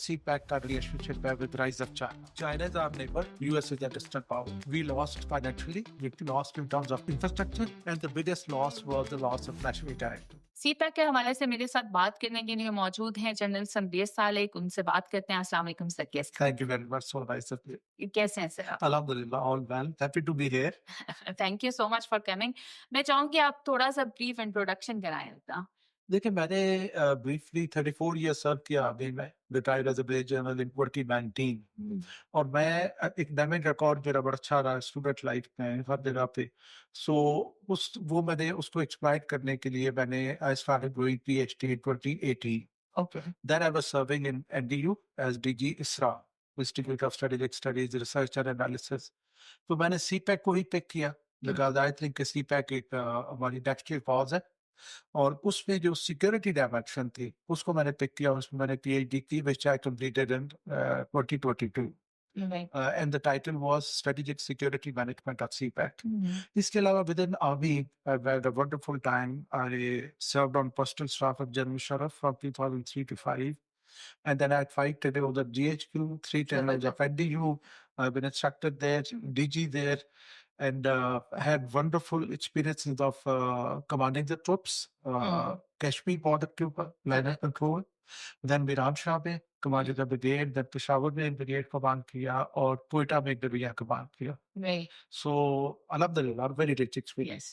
CPAC का relationship है with rise of China. China is our neighbor, US is a distant power. We lost financially, we lost in terms of infrastructure, and the biggest loss was the loss of national identity. CPEC के हवाले से मेरे साथ बात करने के लिए मौजूद हैं जनरल संदेश सालेक, उनसे बात करते हैं। अस्सलाम वालेकुम सर, कैसे Thank you very much, so nice of you. कैसे हैं सर आप? Alhamdulillah, all well. Happy to be here. Thank you so much for coming. मैं चाहूंगी आप थोड़ा सा ब्रीफ इंट्रोडक्शन कराएं अपना। देखिए मैंने ब्रीफली 34 ईयर्स सर्व किया अभी मैं retired as a brigadier general in 2019 और मैं एकेडमिक रिकॉर्ड मेरा बड़ा अच्छा रहा स्टूडेंट लाइफ में हर जगह पे सो उस वो मैंने उसको एक्सप्लॉइट करने के लिए मैंने I started doing PhD in 2018 okay then I was serving in NDU as DG ISSRA institute of strategic studies research and analysis तो मैंने सीपैक को ही पिक किया बिकॉज आई थिंक सीपैक एक हमारी नेक्स्ट कॉज है और उसमें जो सिक्योरिटी डायमेंशन थी उसको मैंने पिक किया उसमें मैंने पीएचडी की which I completed in 2022 and the title was Strategic Security Management of CPAC. इसके अलावा within army I had a wonderful time. I served on personal staff of General Sharaf from 2003 to 5 and then I had 5 tenures of GHQ, 3 tenures of NDU. I've been instructor there, DG there, and had wonderful experiences of commanding the troops, Kashmir border trooper, line of control, then Miran Shah में commanded the brigade, then Peshawar में brigade command किया और क्वेटा में brigade command किया. नहीं So alhamdulillah, very rich experience.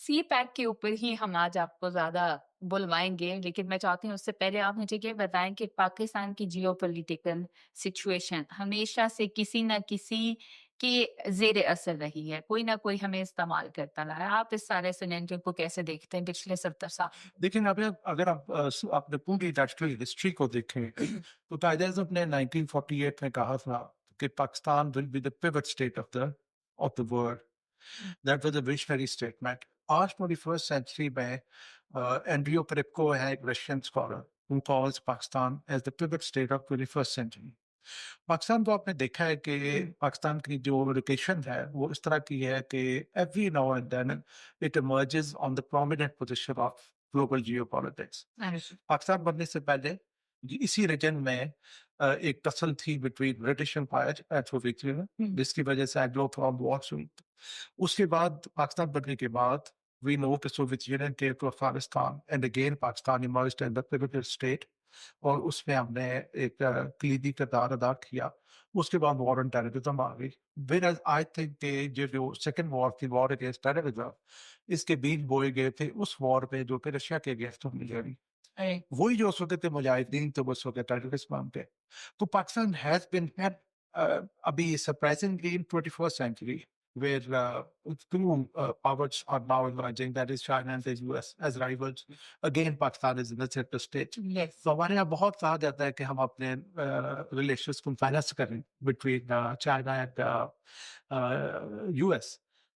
CPEC के ऊपर ही हम आज आपको ज्यादा बुलवाएंगे, लेकिन मैं चाहती हूँ उससे पहले आप मुझे ये बताएं कि पाकिस्तान की जियोपॉलिटिकल सिचुएशन हमेशा से किसी न किसी के जेर असर रही है, कोई ना कोई हमें इस्तेमाल करता रहा है। आप इस सारे सिनेरियो को कैसे देखते हैं पिछले 70 साल? देखिए अगर आप अपने पूरी नेशनल हिस्ट्री को देखें तो कायदे आज़म ने 1948 में कहा था कि Pakistan will be the pivot state of the world that was a visionary statement आज 21st सेंचुरी में एंड्रियो पेरेप्को है एक Russian scholar who calls Pakistan as the pivot state of 21st century. Pakistan को आपने देखा है कि पाकिस्तान की जो लोकेशन है वो इस तरह की है कि every now and then it emerges on the prominent position of global geopolitics Pakistan बनने से पहले इसी रीजन में एक टसल थी between British empire and Soviet Union जिसकी वजह से एंग्लो अरब वॉर्स हुई उसके बाद पाकिस्तान बनने के बाद we know the Soviet Union came to Afghanistan and again Pakistan emerged as the pivotal state और उसमें हमने एक कलीदी किरदार अदा किया उसके बाद वॉर ऑन टेररिज्म आ गई whereas I think कि जो सेकंड वॉर थी वॉर अगेंस्ट टेररिज्म इसके बीच बोए गए थे उस वॉर में जो कि रशिया के अगेंस्ट हमने लड़ी वही जो उस वक्त थे मुजाहिदीन तो उस वक्त टेररिस्ट मानते तो पाकिस्तान हैज बीन अभी surprisingly in 21st century where two powers are now emerging, that is China and the US as rivals. Again, Pakistan is in the center stage. Yes. So हमारे यहाँ बहुत कहा जाता है कि हम अपने relations को finance करें between China and US.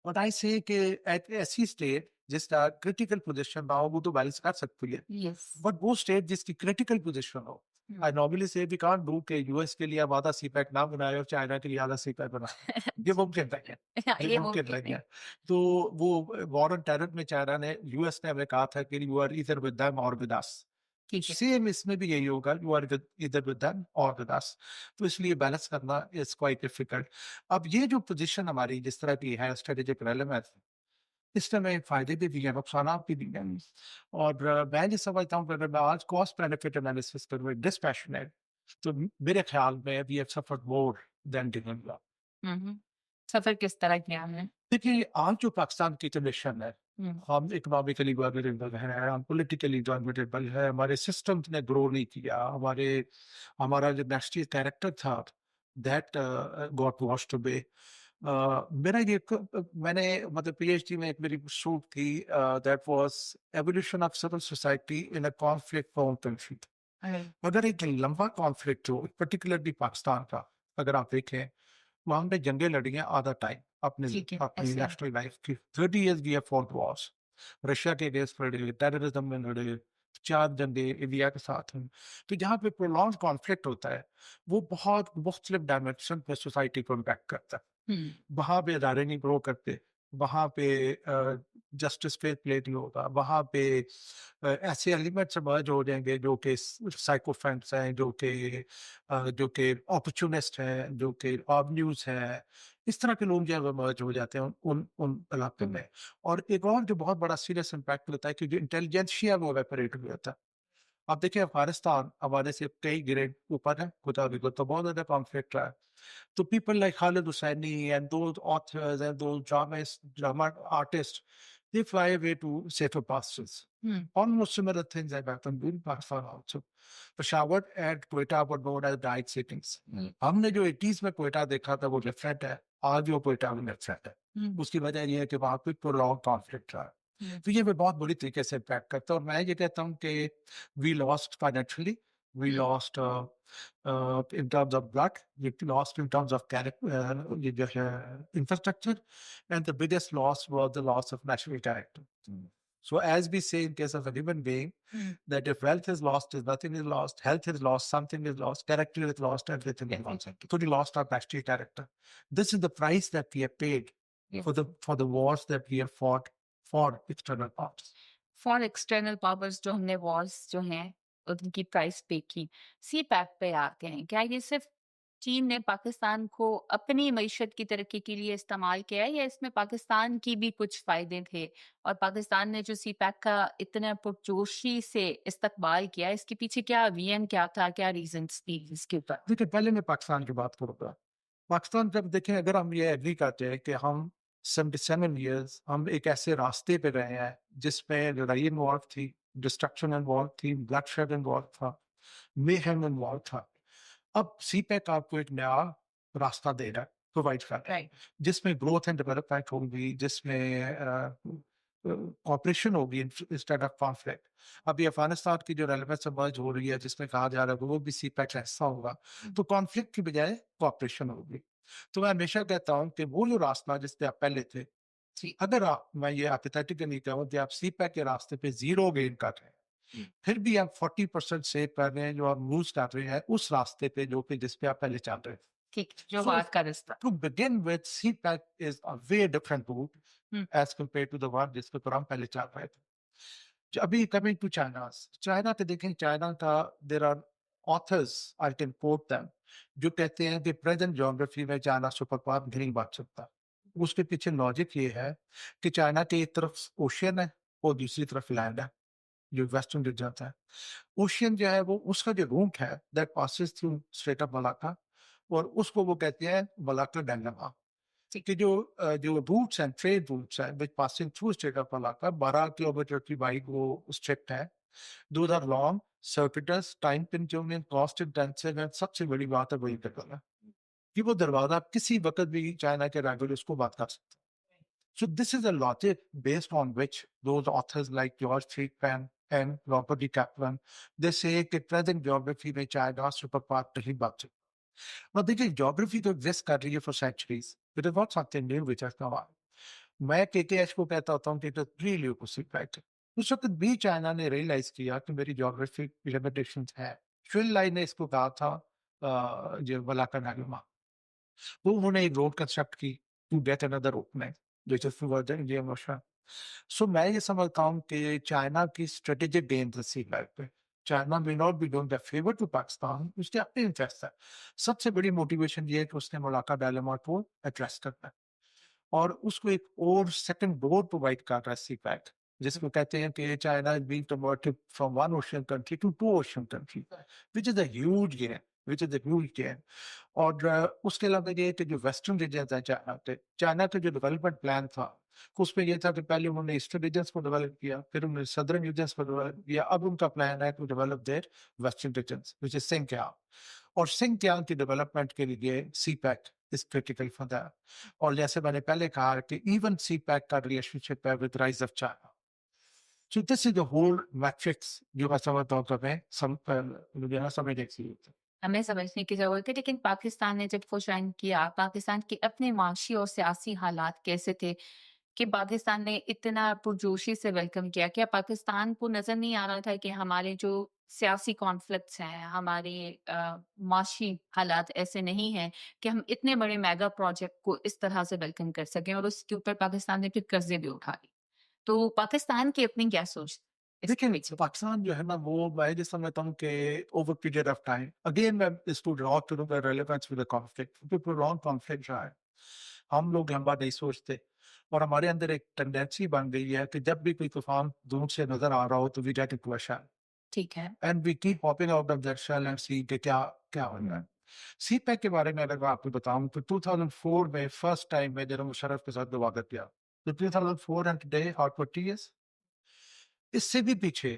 But I say कि ऐसी state जिसका critical position ना हो वो तो balance कर सकती है. Yes. But वो state जिसकी critical position हो I normally say we can't do कि यूएस के लिए आप आधा सीपैक ना बनाए और चाइना के लिए आधा सीपैक बनाए ये मुमकिन नहीं है ये मुमकिन नहीं है तो वो वॉर ऑन टेरर में चाइना ने यूएस ने हमें कहा था कि you are either with them or with us same इसमें भी यही होगा you are either with them or with us तो इसलिए बैलेंस करना इज क्वाइट डिफिकल्ट अब ये जो पोजीशन हमारी जिस तरह की है स्ट्रेटेजिक रेलेवेंस इस समय फायदे भी हैं नुकसान भी हैं और मैं ये समझता हूँ अगर मैं आज कॉस्ट बेनिफिट एनालिसिस करूँ डिस्पैशनेट तो मेरे ख्याल में we have suffered more than dinner suffer किस तरह किया है? देखिए आज जो पाकिस्तान की कंडीशन है हम इकोनॉमिकली वल्नरेबल हैं हम पॉलिटिकली वल्नरेबल है हमारे सिस्टम ने ग्रो नहीं किया हमारा जो नेशनल कैरेक्टर था दैट गॉट वॉश्ड अवे मेरा ये मैंने मतलब पीएचडी में एक मेरी शूट थी that was evolution of civil society in a conflict prone country अगर एक लंबा कॉन्फ्लिक्ट हो पर्टिकुलरली पाकिस्तान का अगर आप देखें वहां पे जंगें लड़ी हैं आधा टाइम अपनी नेशनल लाइफ की 30 years we have fought wars Russia के अगेंस्ट लड़े टेररिज्म में लड़े 4 जंगे इंडिया के साथ हैं तो जहाँ पे प्रोलॉन्ग कॉन्फ्लिक्ट होता है वो बहुत मुख्तलिफ डायमेंशन पे सोसाइटी को इम्पैक्ट करता है वहां पे इदारे नहीं ग्रो करते वहां पे जस्टिस पे प्ले नहीं होगा, वहाँ पे ऐसे एलिमेंट्स इमर्ज हो जाएंगे जो कि साइकोफेंट्स हैं, जो कि अपॉर्चुनिस्ट हैं, जो कि ऑबन्यूज हैं, इस तरह के लोग जो है इमर्ज हो जाते हैं उन उन इलाके में। और एक और जो बहुत बड़ा सीरियस इम्पैक्ट होता है कि जो इंटेलिजेंशिया वो वेपरेट हो जाता है। अब देखिए अफगानिस्तान हमारे से कई ग्रेड ऊपर है, खुदा भी तो बहुत ज्यादा कॉन्फ्लिक्ट रहा है। So people like Khalid Hosseini and those authors and those drama artists, they fly away to safer pastures. Hmm. Almost similar things have happened in Pakistan also. Peshawar and Quetta were known as diet cities. हमने जो 80s में क्वेटा देखा था वो different है, आज वो क्वेटा में डिफरेंट है। उसकी वजह ये है कि वहाँ पे प्रोलॉन्ग कॉन्फ्लिक्ट रहा है। तो ये भी बहुत बुरी तरीके से इम्पैक्ट करता है। और मैं ये कहता हूँ कि we lost financially, we lost in terms of blood, we lost in terms of infrastructure, and the biggest loss was the loss of national character. So, as we say in case of a human being, that if wealth is lost, is nothing is lost, health is lost, something is lost, character is lost, everything is lost. So, we lost our national character. This is the price that we have paid for the wars that we have fought for external powers. For external powers जो हमने Wars जो हैं उनकी price पे की। सी pack पे आते हैं, क्या ये सिर्फ चीन ने पाकिस्तान को अपनी मईशत की तरक्की के लिए इस्तेमाल किया है या इसमें पाकिस्तान की भी कुछ फायदे थे? और पाकिस्तान ने जो सी पैक का इतना पुरजोशी से इस्तकबाल किया, इसके पीछे क्या विजन क्या था, क्या रीजंस थी इसके ऊपर? देखिए पहले मैं पाकिस्तान की बात करूंगा। पाकिस्तान जब देखें, अगर हम ये एग्री करते हैं कि हम 77 ईयर्स हम एक ऐसे रास्ते पे रहे हैं जिसमें लड़ाई इन्वॉल्व थी, डिस्ट्रक्शन इन्वॉल्व थी, ब्लडशेड इन्वॉल्व था, मेहम इन्वॉल्व था। अब सीपैक आपको एक नया रास्ता दे रहा है, प्रोवाइड कर रहा है, जिसमें ग्रोथ एंड डेवलपमेंट होगी, जिसमें कॉपरेशन होगी इंस्टेड ऑफ कॉन्फ्लिक्ट। अभी अफगानिस्तान की जो रेलेवेंस इमर्ज हो रही है जिसमें कहा जा रहा है वो भी सीपैक ऐसा होगा, तो कॉन्फ्लिक्ट की बजाय कॉपरेशन होगी। तो मैं हमेशा कहता हूँ कि वो जो रास्ता जिसपे आप पहले थे, अगर मैं ये हाइपोथेटिकली कहूँ कि आप सीपैक के रास्ते पे जीरो गेन कर रहे हैं, फिर भी आप 40% सेव कर रहे हैं, जो आप लूज कर रहे हैं उस रास्ते पे जो कि जिसपे आप पहले चल रहे थे। ठीक, जो बात का रास्ता। To begin with, CPAC is a way different route as compared to the one जिस पे हम पहले चल रहे थे। अभी coming to China, चाइना पे देखें, चाइना का there are authors, I can quote them, जो कहते हैं कि प्रेजेंट ज्योग्राफी में चाइना सुपर पावर नहीं बन सकता। उसके पीछे लॉजिक ये है कि चाइना की एक तरफ ओशियन है और दूसरी तरफ लैंड है, जो वेस्टर्न जो जाता है। ओशियन जो है वो उसका जो रूट है that passes through strait of Malacca, और उसको वो कहते हैं मलाक्का डायलेमा। कि जो रूट्स हैं, ट्रेड रूट्स हैं which passing through strait of Malacca, 12 kilometre की वाइड वो स्ट्रिप है। Those are long, circuitous, time consuming, cost intensive, and सबसे बड़ी बात है वही करना कि वो दरवाजा आप किसी वक्त भी चाइना के रेगुलर उसको बात कर सकते हैं। So this is a logic based on which those authors like George Friedman and Robert D. Kaplan, they say कि present geography में चाइना सुपर पावर नहीं बन सकता। Now देखिए geography तो exist कर रही है for centuries. It is not something new which has come out. मैं KKH को कहता होता हूँ कि it is pre-leukocyte factor. उस वक्त भी चाइना ने रियलाइज किया कि मेरी geographic limitations है। श्विन लाई ने इसको कहा था जो मलाक्का डायलेमा। तो उन्होंने एक रोड कंस्ट्रक्ट की to get another opening which is towards the Indian Ocean. So मैं ये समझता हूँ कि चाइना की स्ट्रेटेजिक गेम है सी बैक पे। China may not be doing the favor to Pakistan, उसके अपने इंटरेस्ट है। सबसे बड़ी मोटिवेशन ये है कि उसने मलाक्का डायलेमा को एड्रेस करना है और उसको एक और सेकंड डोर प्रोवाइड कर रहा है सी पैक, जिसको कहते हैं कि China is being converted from one ocean country to two ocean country, which is a huge gain, which is a huge gain. और उसके अलावा ये कि जो वेस्टर्न रीजन है चाइना का जो डेवलपमेंट प्लान था उसमें यह था कि पहले उन्होंने ईस्टर्न रीजन्स को डेवलप किया, फिर उन्होंने सदर्न रीजन्स को डेवलप किया, अब उनका प्लान है to develop their western regions which is Xinjiang. और सिंकियांग की डेवलपमेंट के लिए CPEC is critical for that. और जैसे मैंने पहले कहा कि इवन सी पैक का रिलेशनशिप है with rise of China. So this is the whole matrix जो मैं समझता हूँ मुझे समझने की जरूरत है। हमें समझने की ज़रूरत है, लेकिन पाकिस्तान ने जब वो ज्वाइन किया, पाकिस्तान के अपने माशी और सियासी हालात कैसे थे कि पाकिस्तान ने इतना पुरजोशी से वेलकम किया? क्या पाकिस्तान को नज़र नहीं आ रहा था कि हमारे जो सियासी कॉन्फ्लिक्ट्स हैं, हमारे माशी हालात ऐसे नहीं हैं कि हम इतने बड़े मेगा प्रोजेक्ट को इस तरह से वेलकम कर सकें और उसके ऊपर पाकिस्तान ने फिर कर्ज़े भी उठा लिए? तो पाकिस्तान की अपनी क्या सोच इसके देखिए, पीछे? पाकिस्तान जो है ना वो मैं ये समझता हूँ कि over period of time again मैं इसको ड्रॉ करूँगा रेलेवेंस विद द कॉन्फ्लिक्ट क्योंकि प्रोलॉन्ग कॉन्फ्लिक्ट रहा है। हम लोग लंबा नहीं सोचते और हमारे अंदर एक टेंडेंसी बन गई है कि जब भी कोई तूफान दूर से नजर आ रहा हो तो we get into a shell ठीक है। And we keep popping out of that shell and see कि क्या क्या हो रहा है। सी पैक के बारे में अगर मैं आपको बताऊं तो 2004 में फर्स्ट टाइम मैं जब मुशर्रफ के साथ मुलाकात किया तो 2004 एंड टुडे हॉट 40 इयर्स इससे भी पीछे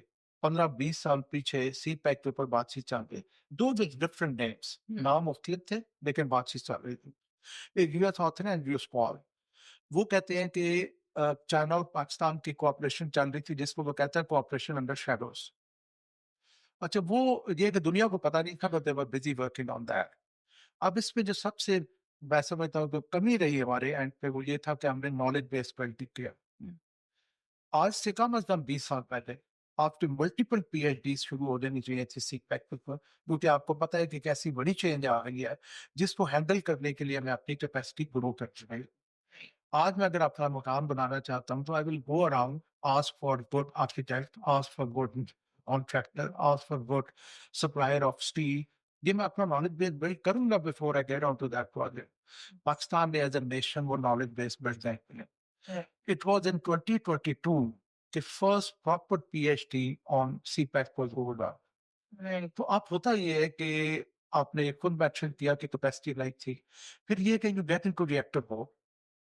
15-20 साल पीछे सी पैक के ऊपर बातचीत चल रही दो डिफरेंट नेम्स नाम मुख्तलिफ थे लेकिन बातचीत चल रही थी। एक यूएस ऑथर है एंड्रयू पॉल वो कहते हैं कि चाइना और पाकिस्तान की कोऑपरेशन चल रही थी जिसको वो कहते हैं कोऑपरेशन अंडर शैडोज। अच्छा वो ये कि दुनिया को पता नहीं था but they were busy working on that. अब इसमें जो सबसे मैं समझता हूँ जो कमी रही हमारे एंड पे वो ये था कि हमने नॉलेज बेस्ड बिल्डिंग किया। आज से कम अज कम 20 साल पहले आपके मल्टीपल पीएचडी शुरू हो जानी चाहिए थी सी पैक पर क्योंकि आपको पता है कि कैसी बड़ी चेंज आ रही है जिसको हैंडल करने के लिए हमें अपनी कैपेसिटी ग्रो करनी है। आज मैं अगर अपना मकान बनाना चाहता हूँ तो I will go around ask for good architect ask for good contractor ask for good supplier of steel. ये मैं अपना नॉलेज बेस बिल्ड करूंगा before I get on to that project. Pakistan ने एज अ नेशन वो knowledge base build नहीं किया। It was in 2022 the first proper PhD on CPAC was over। तो आप होता ये है कि आपने खुद मेंशन किया कि कैपेसिटी लाइक थी फिर ये कि यू गेट इनटू रिएक्टर हो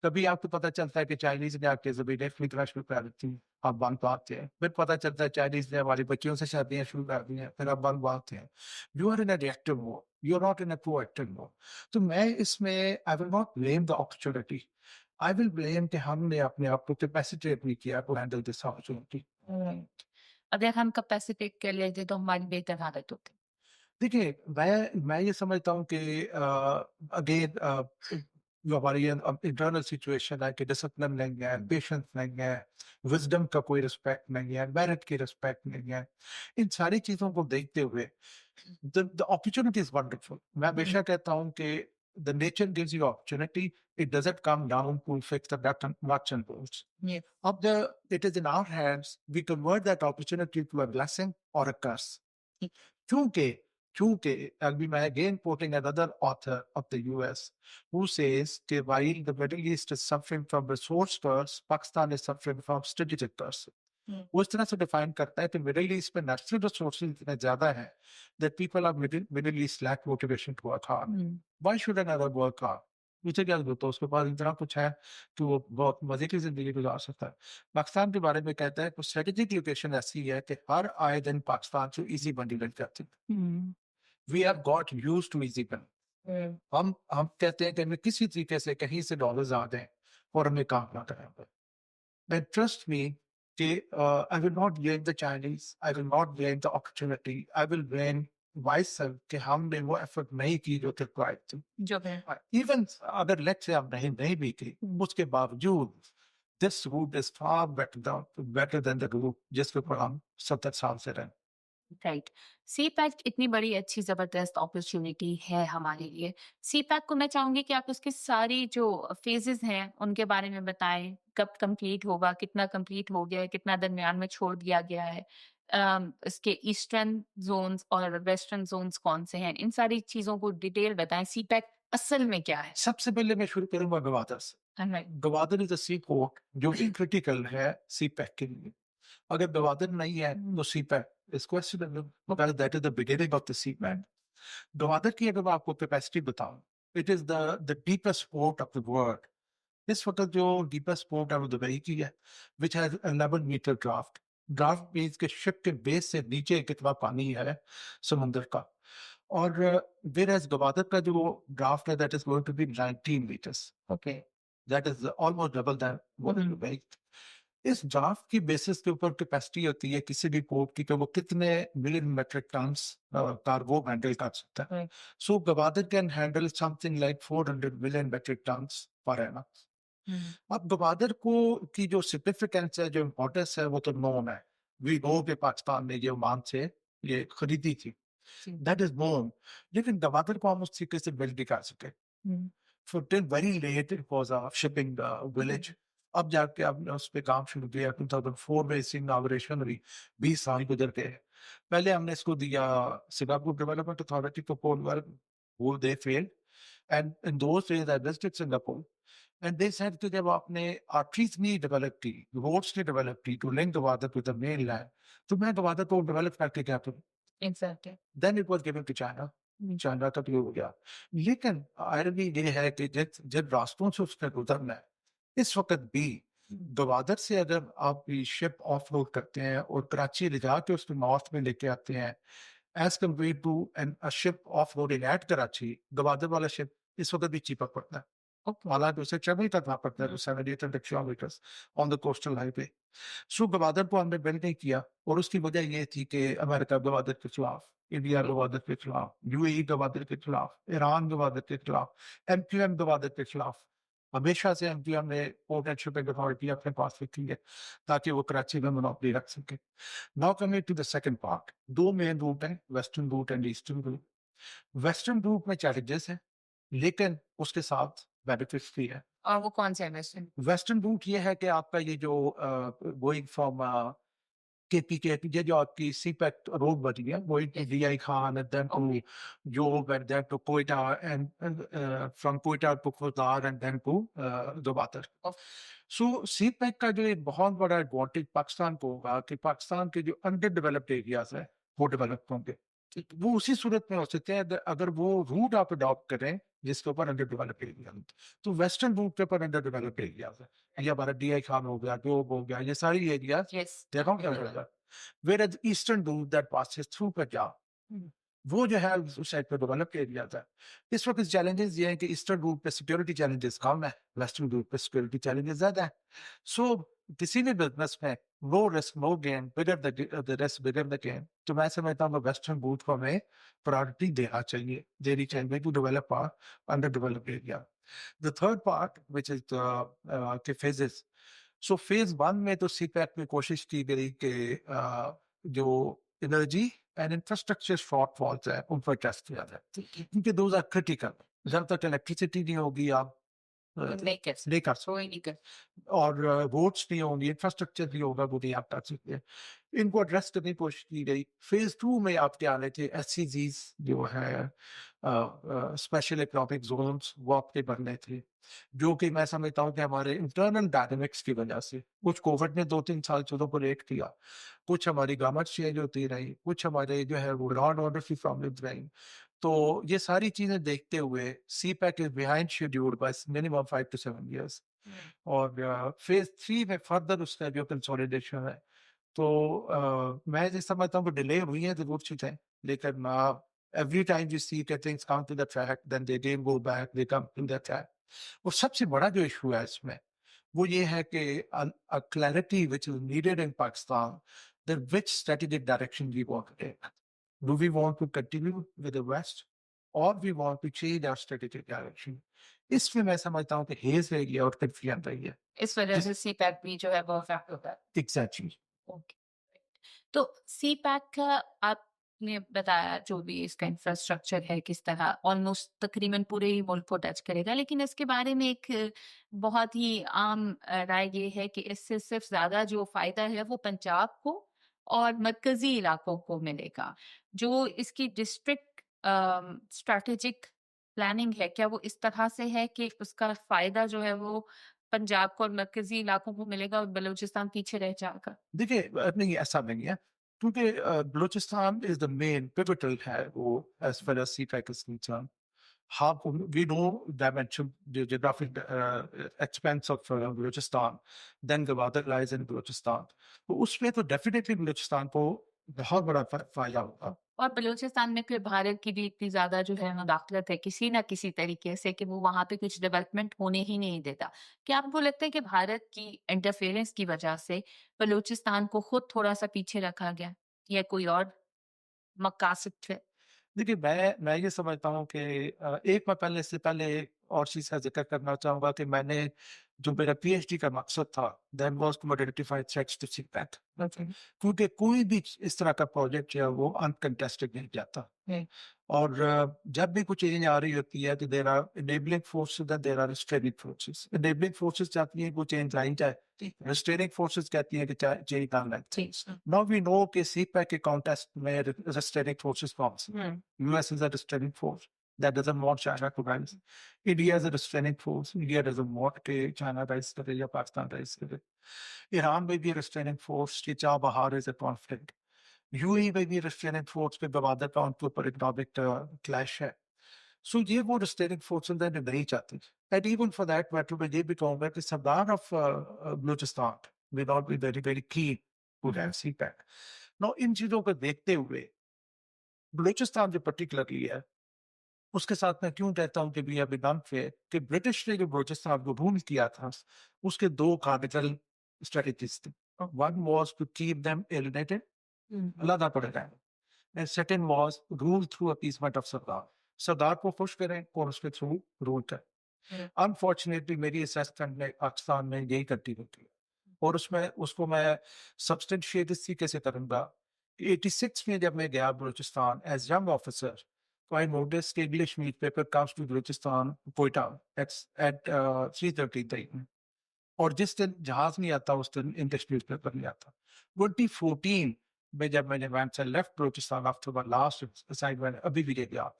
तभी आपको पता चलता है कि चाइनीज ने आके जमीनें खरीदना शुरू कर दी थी। आप बंद पाते हैं फिर पता चलता है चाइनीज ने हमारी बच्चियों से शादियां शुरू कर दी हैं फिर आप बंद पाते हैं। You are in a reactive mode you are not in a proactive mode. तो मैं इसमें I will not blame the opportunity I will blame कि हमने अपने आप को कैपेसिटेट नहीं किया टू हैंडल दिस अपॉर्चुनिटी। अगर हम कैपेसिटेट कर लेते तो हमारी बेहतर हालत होती। देखिए, मैं ये समझता हूँ कि अगेन जो हमारी इंटरनल सिचुएशन है कि डिसिप्लिन नहीं है, पेशेंस नहीं है, विज़डम का कोई रिस्पेक्ट नहीं है, मेरिट की रिस्पेक्ट नहीं है। इन सारी चीज़ों को देखते हुए द अपॉर्च्युनिटी इज़ वंडरफुल। मैं हमेशा कहता हूँ कि the nature gives you opportunity, it doesn't come down to fix the nuts and bolts. ये Of the it is in our hands, we convert that opportunity to a blessing or a curse. ठीक। Chunke, Chunke, I'll be my again quoting another author of the US who says that while the Middle East is suffering from resource curse, Pakistan is suffering from strategic curse. वो इस तरह से define करता है कि middle east में natural resources इतने ज्यादा हैं that people are middle east lack motivation to work hard. Why should another work hard? मुझे क्या जरूरत है उसके पास इतना कुछ है कि वो बहुत मजे की जिंदगी गुजार सकता है। पाकिस्तान के बारे में कहता है कि स्ट्रेटेजिक लोकेशन ऐसी है कि हर आए दिन पाकिस्तान से इजी बंदी लग जाती है। We have got used to easy bun. हम कहते हैं कि हमें किसी तरीके से कहीं से डॉलर्स आ जाएं और हमें काम ना करें। And trust me, I will not blame the Chinese. I will not blame the opportunity. I will blame myself कि हमने वो एफर्ट नहीं की जो रिक्वायर्ड थी। जो है इवन अगर लेट्स से हम नहीं भी की उसके बावजूद this route is far better than the route जिसके ऊपर हम 70 साल से रहे। राइट। सीपैक इतनी बड़ी अच्छी ज़बरदस्त अपॉर्च्युनिटी है हमारे लिए। सीपैक को मैं चाहूँगी कि आप उसकी सारी जो फ़ेज़ेज़ हैं, उनके बारे में बताएँ। कब कंप्लीट होगा, कितना कंप्लीट हो गया है, कितना दरमियान में छोड़ दिया गया है? इसके ईस्टर्न ज़ोन्स और वेस्टर्न ज़ोन्स कौन-से हैं? इन सारी चीज़ों को डिटेल बताएँ। सीपैक असल में क्या है? सबसे पहले मैं शुरू करूंगा गवादर से। Right. Gwadar is a sea port जो कि क्रिटिकल है सी पैक के लिए। अगर गवादर नहीं है तो CPEC is questionable because that is the beginning of the CPEC. Gwadar की अगर मैं आपको कैपेसिटी बताऊं it is the deepest port of the world. इस वक्त जो डीपेस्ट पोर्ट है वो दुबई की है which has 11 metre draft. Draft means के शिप के बेस से नीचे कितना पानी है समुद्र का। और वेर एज गवादर का जो ड्राफ्ट है that is going to be 19 metres. Okay, that is almost double than what Dubai. इस ड्राफ्ट की बेसिस के ऊपर कैपेसिटी होती है किसी भी पोर्ट की कि वो कितने million metric tons cargo handle कर सकता है। So Gwadar can handle something like 400 million metric tons per annum. अब गवादर को की जो सिग्निफिकेंस है जो इम्पोर्टेंस है वो तो नोन है। वी नो के पाकिस्तान ने ये ओमान से ये खरीदी थी दैट इज नोन। लेकिन गवादर को हम उस तरीके से बिल्ड नहीं कर सके। For till very late it was a shipping village अब जाके आपने उस पे काम शुरू किया, 2004 में इसकी इनॉग्रेशन हुई, 20 साल गुज़र गए। पहले हमने इसको दिया सिंगापुर डेवलपमेंट अथॉरिटी को फॉर वर्क, वो they failed and in those days I visited Singapore and they said कि जब आपने आर्टरीज़ नहीं डेवलप की, रोड्स नहीं डेवलप की to link Gwadar with the mainland, तो मैं गवादर को डेवलप करके क्या करूँ? Exactly. Then it was given to China. China का भी हो गया। लेकिन आयरनी ये है कि जिन रास्तों से उसने गुज़रना है, इस वक़्त भी गवादर से अगर आप ये शिप ऑफ-लोड करते हैं और कराची ले जाके उसको नॉर्थ में लेके आते हैं, as compare to a ship offloading at Karachi, Gwadar वाला शिप इस वक़्त भी चीपर पड़ता है। ओके। हालाँकि उसे ट्रैवल करना पड़ता है 700-800 kilometres on the coastal highway. So Gwadar को हमने बिल्ड नहीं किया और उसकी वजह ये थी कि अमेरिका गवादर के खिलाफ, इंडिया गवादर के खिलाफ, यूएई गवादर के खिलाफ, ईरान गवादर के खिलाफ, एमक्यूएम गवादर के खिलाफ। हमेशा से एमक्यूएम ने पोर्ट एंड शिपिंग अथॉरिटी अपने पास रखी है ताकि वो कराची में मोनोपोली रख सके। Now coming to the second part, दो मेन रूट हैं, western route and eastern route. Western route में चैलेंजेस हैं, लेकिन उसके साथ बेनिफिट्स भी है। और वो कौन-से हैं वैसे? वेस्टर्न रूट ये है कि आपका ये जो गोइंग फ्रॉम केपी ये जो आपकी सीपेक रोड बनी है, going to yes. DI Khan and then to Zhob and then to Quetta and from Quetta to Khuzdar and then to दोबातर। ओह! सो सीपेक का जो एक बहुत बड़ा एडवांटेज पाकिस्तान को होगा कि पाकिस्तान के जो अंडर डेवलप्ड एरियाज है वो डेवलप होंगे। ठीक, वो उसी सूरत में हो सकते हैं अगर वो रूट आप अडॉप्ट करें जिसके ऊपर अंडर डेवलप्ड एरिया, तो वेस्टर्न रूट के ऊपर अंडर डेवलप्ड एरियाज है, ये हमारा डीआई खान हो गया, डोब हो गया, ये सारी areas yes. they don't get it. Whereas eastern route that passes through Punjab, हुँ। वो जो है उस साइड पे डेवलप एरिया था। इस वक्त चैलेंजेस ये हैं कि ईस्टर्न रूट पे सिक्योरिटी चैलेंजेस कम है, वेस्टर्न रूट पे सिक्योरिटी चैलेंजेस ज्यादा है। सो किसी भी बिजनेस में no risk no gain, bigger the risk bigger the gain, तो मैं समझता हूँ वेस्टर्न रूट को हमें प्रायोरिटी देनी चाहिए to develop our under developed area. The third part which is के फेजेस। सो फेज 1 में तो सीपैक में कोशिश की गई कि जो एनर्जी एंड इंफ्रास्ट्रक्चर शॉर्टफॉल्स है उन पर टेस्ट किया जाए, क्योंकि दोज आर क्रिटिकल। जब तक इलेक्ट्रिसिटी नहीं होगी आप नहीं कर सकते, नहीं कर सकते, कोई नहीं कर और रोड्स नहीं होंगी, इंफ्रास्ट्रक्चर नहीं होगा, वो नहीं आप कर सकते हैं। इनको एड्रेस करने की कोशिश की गई। फेज 2 में आपके आने थे एससीजीज जो है स्पेशल इकोनॉमिक जोन्स, वो आपके बनने थे, जो कि मैं समझता हूँ कि हमारे इंटरनल डायनामिक्स की वजह से कुछ कोविड ने 2-3 साल चीज़ों को लेट किया, कुछ हमारी गवर्नमेंट चेंज होती रही, कुछ हमारे जो है वो लॉ एंड ऑर्डर की प्रॉब्लम्स रही। तो ये सारी चीज़ें देखते हुए CPEC is behind schedule by minimum 5 to 7 years. और फेज़ 3 में फर्दर उसका जो कंसोलिडेशन है, तो मैं ये समझता हूँ कि डिले हुई है ज़रूर चीज़ें, लेकिन एवरी टाइम यू सी कि things come to the track, then they again go back, they come to the track. और सबसे बड़ा जो इश्यू है इसमें, वो ये है कि clarity which is needed in Pakistan, that which strategic direction we want to take. Do we want to continue with the west और we want to change our strategic direction? इसमें मैं समझता हूँ कि हेज़ रही है और कन्फ्यूजन रही है। इस वजह से सीपैक भी जो है वो अफ़ेक्ट होता है। एग्ज़ैक्टली। ओके। तो सीपैक का आपने बताया जो भी इसका इंफ्रास्ट्रक्चर है किस तरह ऑलमोस्ट तकरीबन पूरे ही मुल्क को टच करेगा, लेकिन इसके बारे में एक बहुत ही आम राय ये है कि इससे सिर्फ ज्यादा जो फायदा है वो पंजाब को और मरकजी इलाकों को मिलेगा। जो इसकी डिस्ट्रिक्ट स्ट्रैटेजिक प्लानिंग है, क्या वो इस तरह से है कि उसका फायदा जो है वो पंजाब को और मरकजी इलाकों को मिलेगा और बलूचिस्तान पीछे रह जाएगा? देखिए नहीं ऐसा नहीं है, क्योंकि Balochistan is the main pivotal है वो as far as CPEC is concerned. How we know dimension, the geographic expanse of Balochistan, then Gwadar lies in Balochistan. तो उसमें तो डेफिनेटली बलूचिस्तान को बहुत बड़ा फायदा होगा। और बलूचिस्तान में फिर भारत की भी इतनी ज़्यादा जो है मुदाखलत है किसी न किसी तरीके से कि वो वहाँ पे कुछ डेवलपमेंट होने ही नहीं देता। क्या आपको लगता है कि भारत की इंटरफेरेंस की वजह से बलूचिस्तान को खुद थोड़ा-सा पीछे रखा गया या कोई और मकासद थे? देखिए मैं ये समझता हूँ कि एक मैं पहले इससे पहले एक और चीज़ का ज़िक्र करना चाहूँगा कि मैंने जो मेरा पीएचडी का मकसद था, that was to identify threats to CPEC. Okay. क्योंकि कोई भी इस तरह का प्रोजेक्ट जो है वो अनकंटेस्टेड नहीं जाता। और जब भी कुछ चीजें आ रही होती है तो there are enabling forces and there are restraining forces. Enabling forces चाहती हैं कि वो चेंज आई जाए, रिस्ट्रेनिंग फोर्सेस कहती हैं कि चेंज ना लाए। जी। नाउ वी नो कि सीपैक के कॉन्टेस्ट में रिस्ट्रेनिंग फोर्सेस कौन सी? US is a restraining force that doesn't want China to rise. India is a restraining force. India doesn't want कि China rise करे या पाकिस्तान rise करे। ईरान में भी restraining force कि चाह बहार is a conflict. यूएई में भी restraining force पे बवादर का उनके ऊपर economic clash है। So ये वो restraining forces हैं जो नहीं चाहती। And even for that matter मैं ये भी कहूँगा कि सरदार of Balochistan may not be very very keen to have CPAC. Now इन चीजों को देखते हुए बलूचिस्तान जो particularly है उसके साथ मैं क्यों कहता हूँ कि भी अभी दम पे कि ब्रिटिश ने जो बलूचिस्तान को रूल किया था उसके दो कार्डिनल स्ट्रेटजीज थे। One was to keep them alienated, अलग पड़ेगा, and second was rule through appeasement of sardar. Sardar को खुश करें और उसके थ्रू रूल करें। अनफॉर्चुनेटली मेरी असेसमेंट में पाकिस्तान में यही करती होती है और उसमें उसको मैं सब्सटेंशिएट इस तरीके से करूंगा। 86 में जब मैं गया Balochistan as young officer, so I noticed the English newspaper comes to Balochistan, Quetta, that's at 3:30 the evening. और जिस दिन जहाज नहीं आता उस दिन इंग्लिश न्यूज़पेपर नहीं आता। 2014 में जब मैंने वहां से left Balochistan after the last assignment अभी भी गया,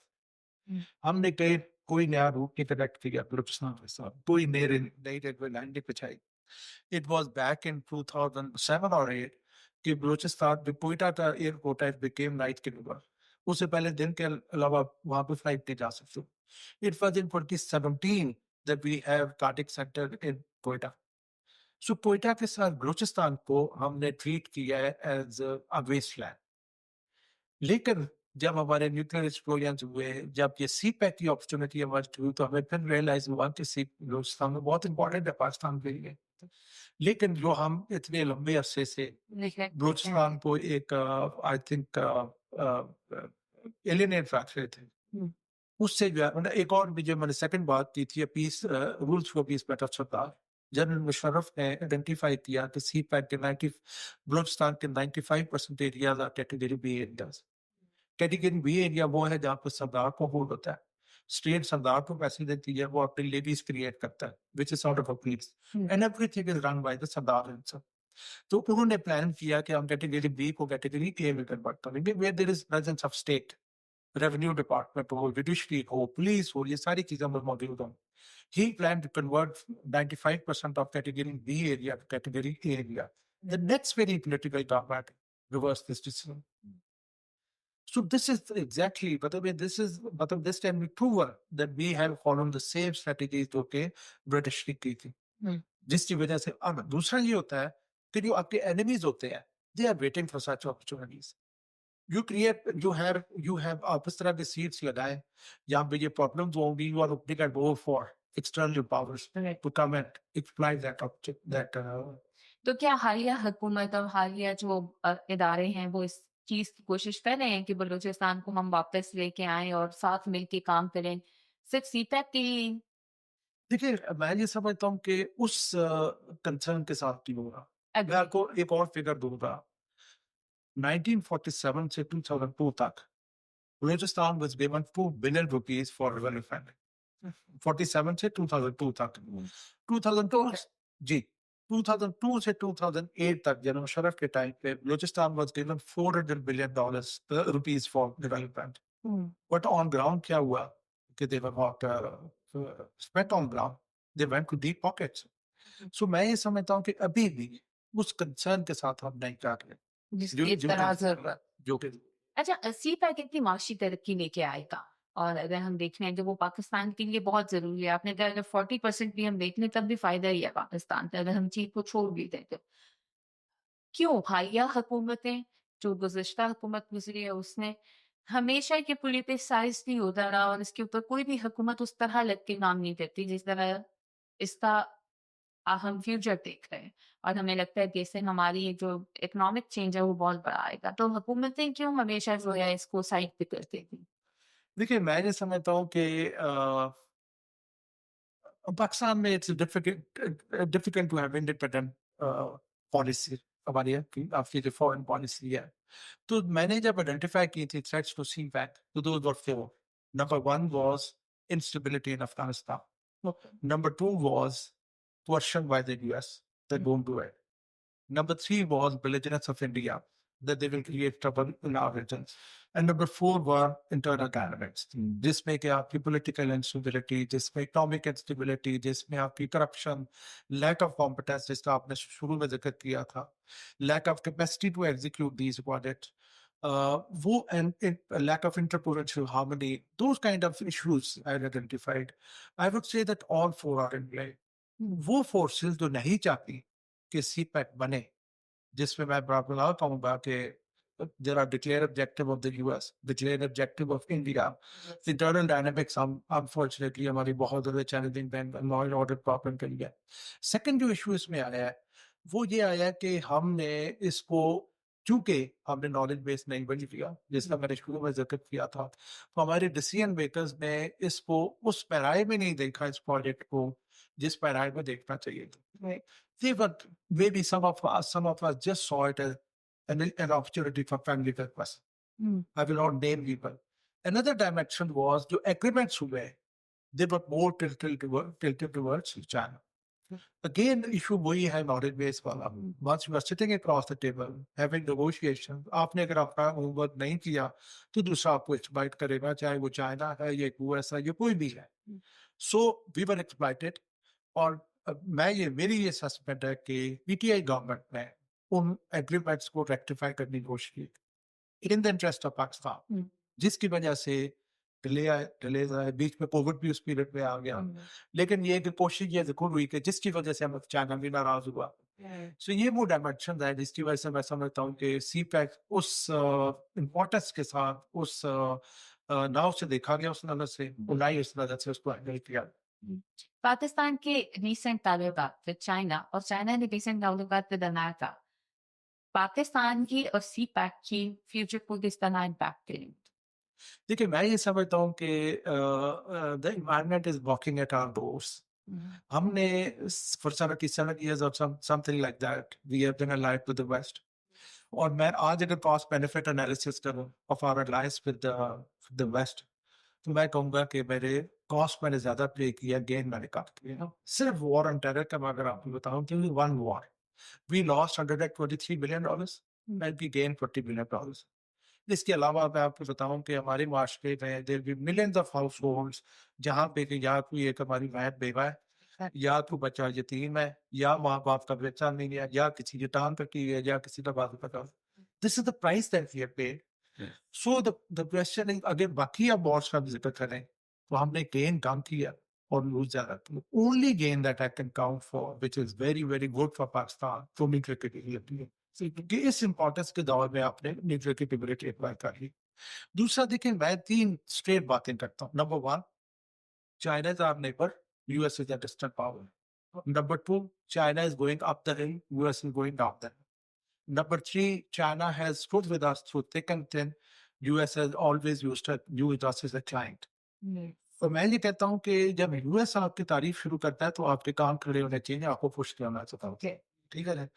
हमने कहीं कोई नया रूट नहीं कनेक्ट किया बलूचिस्तान के साथ, कोई नई नई रेलवे लाइन नहीं बिछाई। It was back in 2007 or 8 कि बलूचिस्तान जो क्वेटा का एयरपोर्ट है became नाइट के ऊपर। उससे पहले दिन के अलावा वहां पे फ्लाइट नहीं जा सकते। It was in 2017 that we have Kartik Center in Quetta. So Quetta के साथ बलूचिस्तान को हमने ट्रीट किया है एज अ वेस्टलैंड। लेकिन जब हमारे न्यूक्लियर एक्सप्लोजन हुए, जब ये सी पैक की अपॉर्चुनिटी हमारी हुई तो हमें फिर रियलाइज हुआ कि सी बलूचिस्तान में बहुत इंपॉर्टेंट है पाकिस्तान के लिए। लेकिन जो हम इतने लंबे अरसे से बलूचिस्तान को एक आई थिंक एलिनेट रख रहे थे, उससे जो है मतलब एक और भी जो मैंने सेकंड बात की थी peace rules for peace better sardar general Musharraf ने आइडेंटिफाई किया कि सी पैक के 90 बलूचिस्तान के 95% areas are category B areas. Category B area वो है जहाँ पर सरदार को होल्ड होता है, स्टेट सरदार को पैसे देती है, वो अपनी लेवीज क्रिएट करता है which is sort of a police and everything is run by the sardar himself. तो उन्होंने प्लान किया कि हम कैटेगरी बी को कैटेगरी ए में कन्वर्ट करेंगे where there is presence of state, revenue department हो, जुडिशरी हो, पुलिस हो, ये सारी चीजें मौजूद हों। He planned to convert 95% of category B area to category A area. The next very political government reversed this decision. So this is exactly, but I mean, this can be proven that we have followed the same strategies जो कि British ने की थी, जिसकी वजह से अब दूसरा ये होता है कि जो आपके एनिमीज होते हैं they are waiting for such opportunities. You have आप इस तरह के सीड्स लगाए जहाँ पे ये प्रॉब्लम्स होंगी, you are opening a door for external powers to come and exploit that object that तो क्या हालिया हुकूमत और हालिया जो इदारे हैं वो इस चीज की कोशिश कर रहे हैं कि बलूचिस्तान को हम वापस लेके आएं और साथ मिलके काम करें सिर्फ सीपैक के लिए? देखिए मैं ये समझता हूँ कि उस कंसर्न के साथ नहीं होगा। मैं आपको एक और फिगर दूंगा, 1947 से 2002 तक Balochistan was given 2 billion rupees for development. 47 से 2002 तक। 2002 जी 2002 से 2008 तक जनरल मुशर्रफ के टाइम पे Balochistan was given $400 billion rupees for development. But on ground क्या हुआ कि they were not spent on ground. They went to deep pockets. So मैं ये समझता हूँ कि अभी भी उस कंसर्न के साथ हम नहीं कर रहे जिसकी तरह जरूरत। जो कि अच्छा, सीपैक इतनी माशी तरक्की लेके आएगा और अगर हम देख लें तो वो पाकिस्तान के लिए बहुत जरूरी है। आपने कहा अगर 40% भी हम देख लें तब भी फायदा ही है पाकिस्तान का, अगर हम चीज को छोड़ भी दें तो। क्यों हालिया हुकूमतें जो गुज़श्ता हुकूमत गुज़री है उसने हमेशा के पॉलिटिसाइज़ नहीं होता रहा और इसके ऊपर कोई भी हुकूमत उस तरह लग के काम नहीं करती जिस तरह इसका हम फ्यूचर देख रहे हैं और हमें लगता है कि इससे हमारी ये जो इकोनॉमिक चेंज है वो बहुत बड़ा आएगा। तो हुकूमतें क्यों हमेशा जो है इसको साइड पे कर देती? देखिए मैं ये समझता हूँ कि Pakistan में it's difficult to have independent policy हमारी आपकी जो foreign policy है. तो मैंने जब identify की थी threats to CPAC, तो those were four. Number one was instability in Afghanistan. Okay. Number two was coercion by the US that won't do it. Number three was belligerence of India, that they will create trouble in our region. And number four were internal dynamics, जिसमें कि आपकी political instability, जिसमें economic instability, जिसमें आपकी corruption, lack of competence, जिसका आपने शुरू में जिक्र किया था, lack of capacity to execute these projects, and lack of interprovincial harmony, those kind of issues I identified. I would say that all four are in play. वो forces जो नहीं चाहती कि CPEC बने, जिसमें मैं आपको कहूँगा कि there are declared objective of the US, declared objective of India. The internal dynamics, unfortunately, हमारी बहुत ज़्यादा challenging and law and order problem के लिए. Second जो issue इसमें आया है, वो ये आया कि हमने इसको चूंकि हमने नॉलेज बेस नहीं बन लिया, जिसका मैंने शुरू में जिक्र किया था, तो हमारे डिसीजन मेकर्स ने इसको उस पैराए में नहीं देखा, इस प्रोजेक्ट को जिस पैराए में देखना चाहिए था. But maybe some of us just saw it as an opportunity for family purpose. I will not name people. Another dimension was the agreements हुए, they were more tilted towards China. Again, the issue वही है knowledge base वाला. Once you are sitting across the table, having negotiations, आपने अगर अपना homework नहीं किया, तो दूसरा आपको exploit करेगा, चाहे वो China है, या US है, या कोई भी है. So we were exploited. और मेरी ये सस्पेक्ट है कि पीटीआई गवर्नमेंट ने उन एग्रीमेंट्स को रेक्टिफाई करने की कोशिश की in the interest of Pakistan, जिसकी वजह से डिले आए, बीच में कोविड भी उस पीरियड में आ गया. लेकिन ये कोशिश ये जरूर हुई कि जिसकी वजह से हम चाइना भी नाराज हुआ. सो ये वो डायमेंशन है जिसकी वजह से मैं समझता हूँ कि सीपैक उस इम्पोर्टेंस के साथ उस नाव से देखा गया, उस नजर से बुलाई, उस नजर से उसको हैंडल किया. पाकिस्तान के recent ताल्लुकात with China और चाइना के recent ताल्लुकात with अमेरिका, पाकिस्तान की और CPEC की फ्यूचर को किस तरह इम्पैक्ट करेंगे? देखिए, मैं ये समझता हूँ कि the environment is walking at our doors. हमने for 77 years or something like that we have been allied with the West. और मैं आज अगर कॉस्ट बेनिफिट एनालिसिस करूँ of our alliance with the west, तो मैं कहूँगा कि मेरे कॉस्ट मैंने ज्यादा प्ले किया, गेन मैंने कम किया. सिर्फ वॉर ऑन टेरर का मैं अगर आपको बताऊं कि one war we lost $123 billion and we gained $40 billion. इसके अलावा मैं आपको बताऊं कि हमारे माशरे में there be millions of household जहाँ पे कि या कोई एक हमारी बहन बेवा है, या तो बच्चा यतीम है, या माँ बाप का बच्चा नहीं है, या किसी रिटर्न पर की है, या किसी का बात पता. This is the price that we have paid. So the question is, अगर बाकी आप वॉर्स का जिक्र करें तो हमने गेन कम किया और लूज ज्यादा. Only gain that I can count for which is very very good for Pakistan from nuclear capability, क्योंकि इस इंपॉर्टेंस के दौर में आपने न्यूक्लियर कैपेबिलिटी एक्वायर कर ली. दूसरा देखिए, मैं 3 स्ट्रेट बातें करता हूँ. Number 1, China is our neighbour, US is a distant power. Number 2, China is going up the hill, US is going down the hill. Number 3, China has stood with us through thick and thin. US has always used us as a client. तो मैं ये कहता हूँ कि जब US आपकी तारीफ शुरू करता है तो आपके काम खड़े होने चाहिए, आपको पुश करना चाहता हूँ. ठीक है.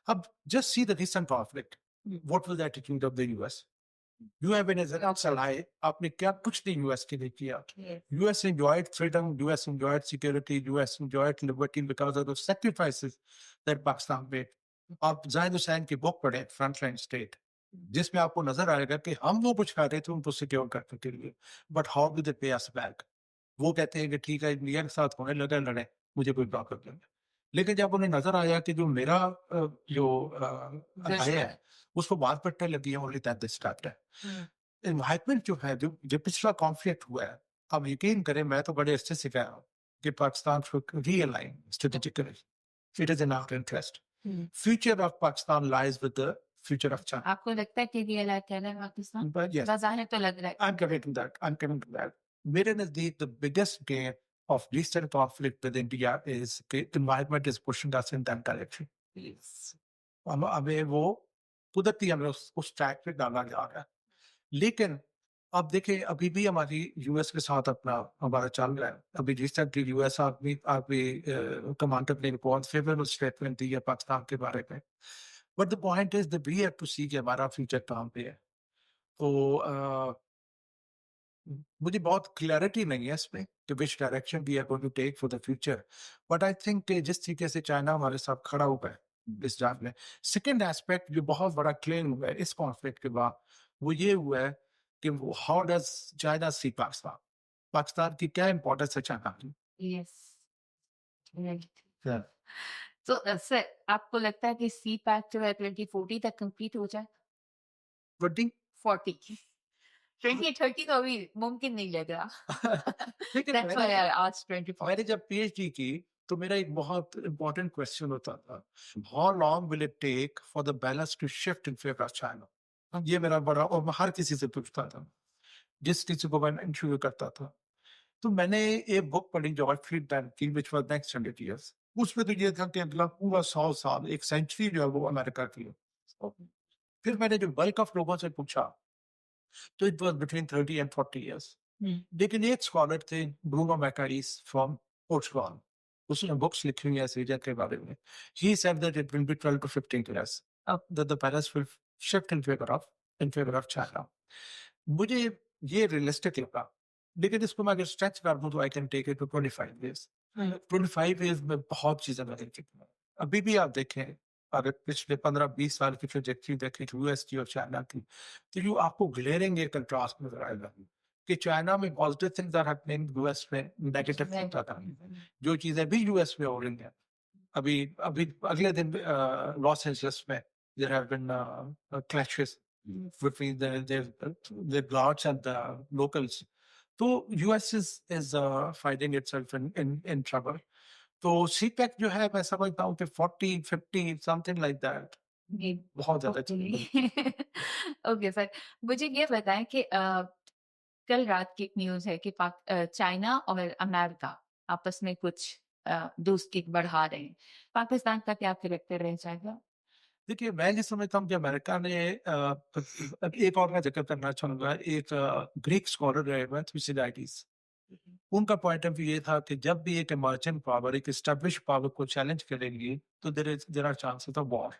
अब just see the recent conflict. What was the attitude of the US? You have been as an ally. आपने क्या कुछ नहीं यूएस के लिए किया. US enjoyed freedom, US enjoyed security, US enjoyed liberty because of the sacrifices that Pakistan made. आप जाहिद हुसैन की book पढ़े, फ्रंटलाइन स्टेट, जिसमें आपको नजर आएगा कि हम वो कुछ कर रहे थे उनको सिक्योर करने के लिए, बट हाउ डू दे पे अस बैक. वो कहते हैं कि ठीक है, इंडिया के साथ होने लगा लड़े, मुझे कोई प्रॉब्लम नहीं. लेकिन जब उन्हें नजर आया कि जो मेरा जो है उसको बात पट्टे लगी है, only that they started. Environment जो है, जो पिछला कॉन्फ्लिक्ट हुआ है, अब यकीन करें, मैं तो बड़े अच्छे से कह रहा हूँ कि Pakistan should realign strategically. It is in our interest. Future of Pakistan lies with the future of China. आपको लगता है कि रियलाइज कर रहा है पाकिस्तान? But yes, बाज़ाहिर तो लग रहा है. I'm coming to that. मेरे नजदीक the biggest gain of recent conflict with India is the environment is pushing us in that direction. Yes. हमें वो कुदरती हमें उस ट्रैक पे डाला जा रहा है. लेकिन आप देखें अभी भी हमारी यूएस के साथ अपना हमारा चल रहा है। अभी recently US army army commander ने बहुत फेवरेबल स्टेटमेंट दी है पाकिस्तान के बारे में। But the point is that we have to see कि हमारा फ्यूचर कहाँ पे है। तो मुझे बहुत क्लैरिटी नहीं है इसमें कि which direction we are going to take for the future. But I think कि जिस तरीके से चाइना हमारे साथ खड़ा हुआ है इस जंग में, सेकेंड एस्पेक्ट जो बहुत बड़ा क्लेम हुआ है इस कॉन्फ्लिक्ट के बाद, वो ये हुआ है कि हाउ डज चाइना सी पाकिस्तान, पाकिस्तान की क्या इंपॉर्टेंस है चाइना की। Yes, right. Yeah. तो सर आपको लगता है कि सी पैक जो है 2040 तक कंप्लीट हो जाए? But the- 40 2030 तो अभी मुमकिन नहीं लग रहा। लेकिन That's why I asked 2040. मैंने जब पीएचडी की तो मेरा एक बहुत इंपॉर्टेंट क्वेश्चन होता था, how long will it take for the balance to shift in favour of China. ये मेरा बड़ा, और मैं हर किसी से पूछता था जिस किसी को मैं इंटरव्यू करता था। तो मैंने एक बुक पढ़ी जॉर्ज फ्रीडमैन की व्हिच वाज नेक्स्ट 100 इयर्स। उसमें तो ये था कि अगला पूरा 100 साल, एक सेंचुरी जो है वो अमेरिका की है। फिर मैंने जो बल्क ऑफ लोगों से पूछा तो it was between 30 and 40 years. लेकिन एक स्कॉलर थे ब्रूनो मैकारीस फ्रॉम पोर्चुगल, उसने बुक्स लिखी हुई है इस रीजन के बारे में। He said that it will be 12 to 15 years that the balance will shift in favour of China. मुझे ये रियलिस्टिक लगा, लेकिन इसको मैं अगर स्ट्रेच कर दूं तो I can take it to 25 years. 25 years में बहुत चीजें बदल चुकी हैं। अभी भी आप देखें, अगर पिछले 15-20 साल की ट्रेजेक्टरी देखें यूएस की और चाइना की, तो जो आपको ग्लेयरिंग एक कंट्रास्ट नजर आएगा कि चाइना में positive things are happening, US में नेगेटिव थिंग्स आर हैपनिंग। जो चीजें भी यूएस में हो रही हैं, अभी अभी अगले दिन लॉस एंजलिस में there have been clashes between the guards and the locals. So US is finding itself in trouble. तो CPEC जो है मैं समझता हूँ कि 40-50 something like that जी, बहुत ज्यादा चाहिए। ओके सर, मुझे ये बताएं कि कल रात की एक न्यूज़ है कि चाइना और अमेरिका आपस में कुछ दोस्ती बढ़ा रहे हैं। पाकिस्तान का क्या कैरेक्टर रह जाएगा? देखिए मैं ये समझता हूँ कि अमेरिका ने एक और मैं जिक्र करना चाहूंगा, एक ग्रीक स्कॉलर रहे हुए थुसिडाइडिस। उनका पॉइंट ऑफ व्यू ये था कि जब भी एक इमर्जेंट पावर एक एस्टेब्लिश पावर को चैलेंज करेंगी तो there are chances of war,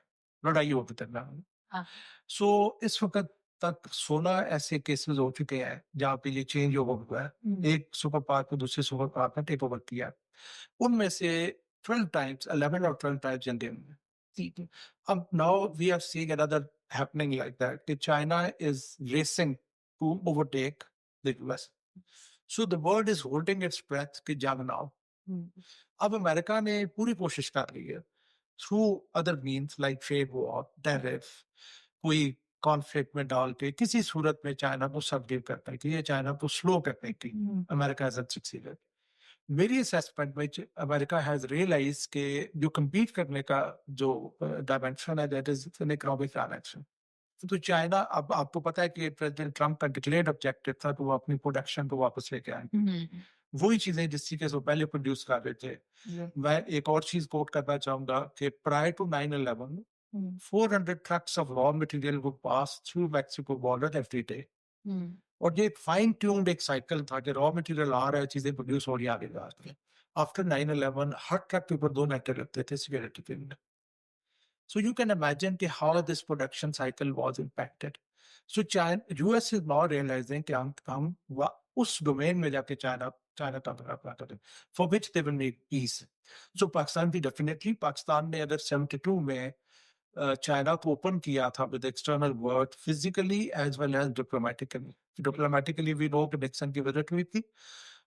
लड़ाई होगी दरमियान। हाँ, सो इस वक्त तक 16 ऐसे केसेस हो चुके हैं जहाँ पे ये चेंज ओवर हुआ है, एक सुपर पावर को दूसरे सुपर पावर ने टेक ओवर किया है। उनमें से 12 टाइम्स 11 और 12 टाइम्स इंडियन में। जी, जी। Now we are seeing another happening like that. That China is racing to overtake the US. So the world is holding its breath कि जंग ना हो। हम्म, अब अमेरिका ने पूरी कोशिश कर रही है through other means like trade war, tariff, कोई कॉन्फ्लिक्ट में डाल के किसी सूरत में चाइना को सबड्यू करने की या चाइना को स्लो करने की। America hasn't succeeded. मेरी असेसमेंट में अमेरिका हैज रियलाइज के जो compete करने का जो डायमेंशन है that is an economic dimension. तो चाइना, अब आपको पता है कि प्रेसिडेंट ट्रम्प का डिक्लेयर्ड ऑब्जेक्टिव था कि वो अपनी प्रोडक्शन को वापस लेके आए, वही चीजें जिस तरीके से वो पहले प्रोड्यूस कर रहे थे। मैं एक और चीज कोट करना चाहूंगा कि prior to 9/11 400 trucks of raw material would pass through Mexico border every day। और ये फाइन ट्यून्ड एक साइकिल था कि रॉ मटेरियल आ रहा है, चीजें प्रोड्यूस हो रही आगे जा रही है। आफ्टर 9/11 हर ट्रक के ऊपर 2 मेटल लगते थे सिक्योरिटी के लिए। So you can imagine कि how this production cycle was impacted. So China, US is now realizing कि हम उस डोमेन में जाके चाइना का मुकाबला करें, for which they will make peace. So Pakistan भी डेफिनेटली, पाकिस्तान ने अगर 72 में चाइना को ओपन किया था with external world physically as well as diplomatically. Diplomatically we know कि निक्सन की विजिट हुई थी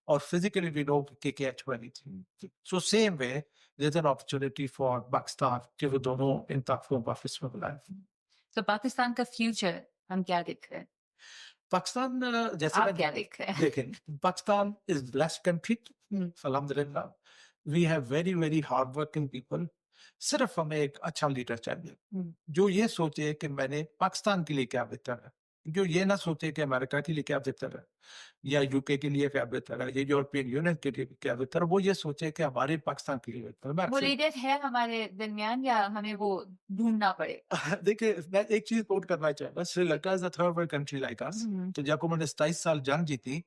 और फिजिकली वी नो कि KKH बनी थी। So same way there is an opportunity for Pakistan कि वो दोनों इन ताकतों को वापस में बुलाएं। तो पाकिस्तान का फ्यूचर हम क्या देख रहे हैं? पाकिस्तान जैसे आप मैं क्या देख रहे हैं? देखें, पाकिस्तान इज ब्लेस्ड कंट्री अल्हम्दुलिल्लाह। We have very very hard working people. सिर्फ हमें एक अच्छा लीडर चाहिए जो ये सोचे कि मैंने पाकिस्तान के लिए क्या बेहतर है, जो ये ना सोचे कि अमेरिका के लिए क्या बेहतर है या यूके के लिए क्या बेहतर है, ये यूरोपियन यूनियन के लिए क्या बेहतर है, वो ये सोचे कि हमारे पाकिस्तान के लिए बेहतर है। मैं वो अक्सर लीडर है हमारे दरमियान या हमें वो ढूँढना पड़ेगा? देखिए, मैं एक चीज़ कोट करना चाहूँगा, Sri Lanka is a third world country like us. हुँ, तो जब उन्होंने 27 साल जंग जीती,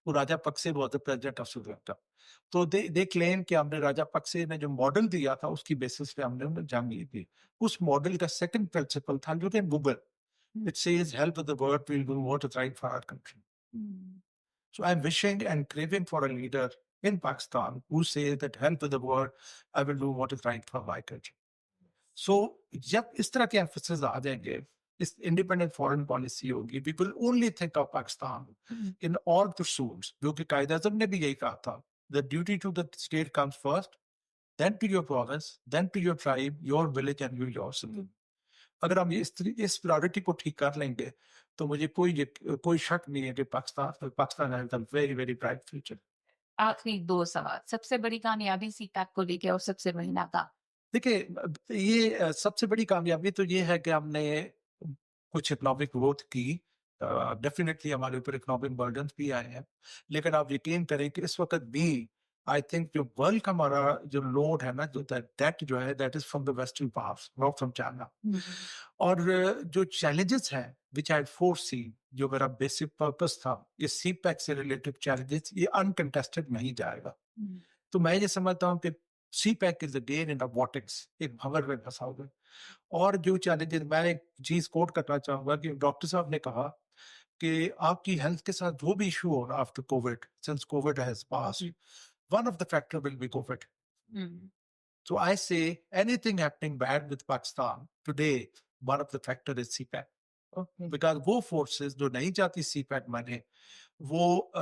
वो Rajapaksa was the president of Sri Lanka. तो दे क्लेम कि हमने राजा पक्से ने जो मॉडल दिया था, उसकी बेसिस पे हमने उन्हें जंग जीती। उस मॉडल का सेकंड प्रिंसिपल था जो कि Google, hmm, it says help the world will do what is right for our country. Hmm, So I'm wishing and craving for a leader in Pakistan who says that help with the world, I will do what is right for my country. So जब इस तरह के emphasis आ जाएंगे, इस independent foreign policy होगी, we will only think of Pakistan hmm, in all pursuits, जो कि कायद आज़म ने भी यही कहा था, the duty to the state comes first, then to your province, then to your tribe, your village and you yourself. हुँ। अगर हम इस प्रायोरिटी को ठीक कर लेंगे, तो मुझे कोई शक नहीं है कि Pakistan has a very, very bright future. आखिरी 2 सवाल, सबसे बड़ी कामयाबी सीपैक को लेके और सबसे बड़ी नाकाम? देखिए, ये सबसे बड़ी कामयाबी तो ये है कि हमने कुछ इकोनॉमिक ग्रोथ की। डेफिनिटली हमारे ऊपर इकोनॉमिक बर्डन्स भी आए हैं, लेकिन आप यकीन करें कि इस वक़्त भी आई थिंक जो वर्ल्ड का हमारा जो लोड है ना, जो डेट जो है, that is from the western parts, not from China. हुँ, और जो चैलेंजेस हैं व्हिच आई हैड फोरसीन, जो मेरा बेसिक पर्पस था, ये सीपैक से रिलेटेड चैलेंजेस, ये अनकंटेस्टेड नहीं जाएगा। हुँ, तो मैं ये समझता हूँ कि CPEC is again in the vortex, एक भंवर में फंसा हुआ है। और जो चैलेंजेस, मैं एक चीज कोट करना चाहूंगा कि डॉक्टर साहब ने कहा कि आपकी हेल्थ के साथ जो भी इशू हो after Covid, since Covid has passed, one of the factor will be Covid. Hmm, So I say anything happening bad with Pakistan today, one of the factor is CPAC. Okay. Because वो forces जो नहीं चाहती CPAC माने, वो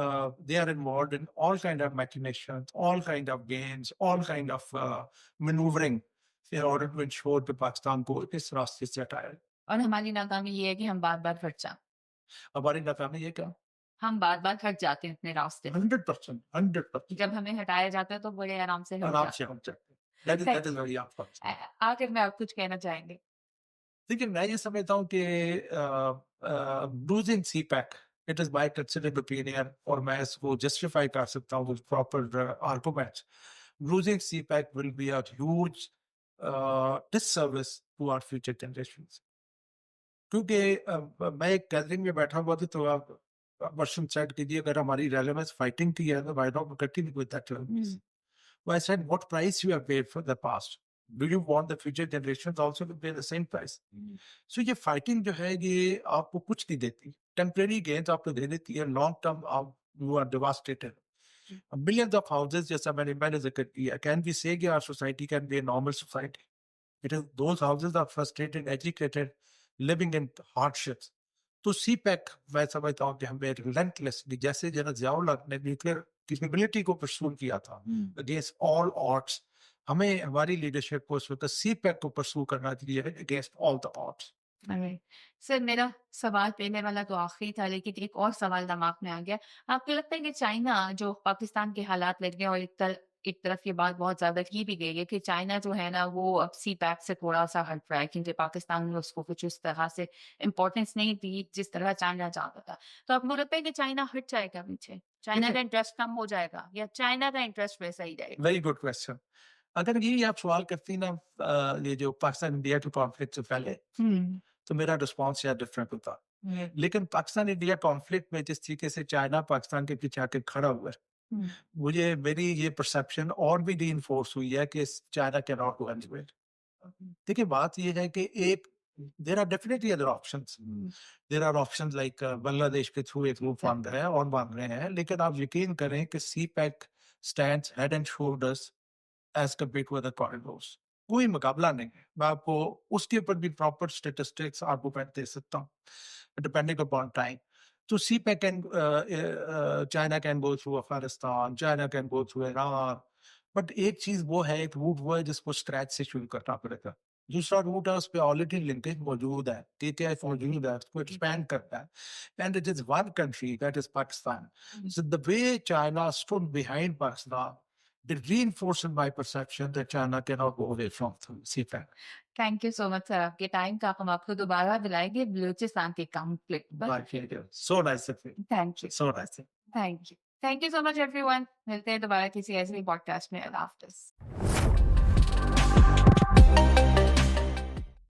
they are involved in all kind of machinations, all kind of gains, all kind of maneuvering in order to ensure that Pakistan को इस रास्ते से हटाया। और हमारी नाकामी ये है कि हम बार-बार हट जाते हमारी नाकामी ये क्या? हम बार-बार हट जाते हैं अपने रास्ते से। 100%, 100% जब हमें हटाया जाता है तो बड़े आराम से हट आराम जाते से हम सकते हैं। That is very unfortunate. हैं। आखिर में आप कुछ कहना चाहेंगे? देखिए, मैं ये समझता हूँ कि losing CPEC, it is my considered opinion, और मैं इसको जस्टिफाई कर सकता हूँ with proper arguments. Losing CPEC will be a huge disservice to our future generations. क्योंकि मैं एक गैदरिंग में बैठा हुआ था, तो आप क्वेश्चन सेट कीजिए, अगर हमारी रेलेवेंस फाइटिंग की है, तो why not continue with that relevance? Hmm, So I said, what price you have paid for the past? Do you want the future generations also to pay the same price? Hmm, So ये fighting जो है, ये आपको कुछ नहीं देती। Temporary gains आपको दे देती है, long term आप you are devastated. Millions of houses, जैसा मैंने जिक्र किया, can we say कि our society can be a normal society? It is those houses are frustrated, educated, living in hardships. तो सीपैक मैं समझता हूँ कि हमें रिलेंटलेसली, जैसे जनरल ज़ियाउल हक ने न्यूक्लियर कैपेबिलिटी को परस्यू किया था हुँ। अगेंस्ट ऑल ऑड्स, हमें हमारी लीडरशिप को इस वक्त सीपैक को परस्यू करना चाहिए against all the odds. Right. Sir मेरा सवाल पहले वाला तो आखिरी था लेकिन एक और सवाल दिमाग में आ गया। आपको लगता है कि चाइना जो पाकिस्तान के हालात लग रहे हैं और एक तरफ ये बात बहुत ज़्यादा की भी गई है कि चाइना जो है ना वो अब सीपैक से थोड़ा-सा हट रहा है क्योंकि पाकिस्तान ने उसको कुछ इस तरह से इम्पोर्टेंस नहीं दी जिस तरह चाइना चाहता था। तो आपको लगता है कि चाइना हट जाएगा पीछे? चाइना का इंटरेस्ट कम हो जाएगा या चाइना का इंटरेस्ट वैसा ही रहेगा? Very good question. अगर ये आप सवाल करती ना ये जो पाकिस्तान इंडिया के कॉन्फ्लिक्ट से पहले, हुँ, तो मेरा रिस्पॉन्स शायद डिफरेंट होता। हुँ, लेकिन पाकिस्तान इंडिया कॉन्फ्लिक्ट में जिस तरीके से चाइना पाकिस्तान के पीछे आके खड़ा हुआ है, हुँ, मुझे मेरी ये परसेप्शन और भी रीइंफोर्स हुई है कि China can not go anywhere. देखिए, बात ये है कि एक there are definitely other options. Hmm, there are options like Bangladesh के थ्रू एक रूट बन रहा है और बन रहे हैं, लेकिन आप यकीन करें कि CPEC stands head and shoulders as compare to other corridors. कोई मुकाबला नहीं है। मैं आपको उसके ऊपर भी प्रॉपर स्टेटिस्टिक्स आर्गुमेंट दे सकता हूँ डिपेंडिंग अपॉन टाइम। तो CPEC can China can go through Afghanistan, China can go through Iran, but एक चीज वो है, एक रूट वो है जिसको स्क्रैच से शुरू करना पड़ेगा। दूसरा रूट है, उस पर ऑलरेडी लिंकेज मौजूद है, टीटीएफ मौजूद है, उसको एक्सपैंड करता है, and it is one country that is Pakistan. Hmm, So the way China stood behind Pakistan, they reinforce in my perception that China cannot go away from CPEC. Thank you so much sir आपके time का। हम आपको दोबारा बुलाएंगे बलूचिस्तान के conflict पर। Right. So nice of you. Thank you, So nice. Thank you, thank you so much everyone. मिलते हैं दोबारा किसी ऐसे पॉडकास्ट में। अल्लाह हाफिज़।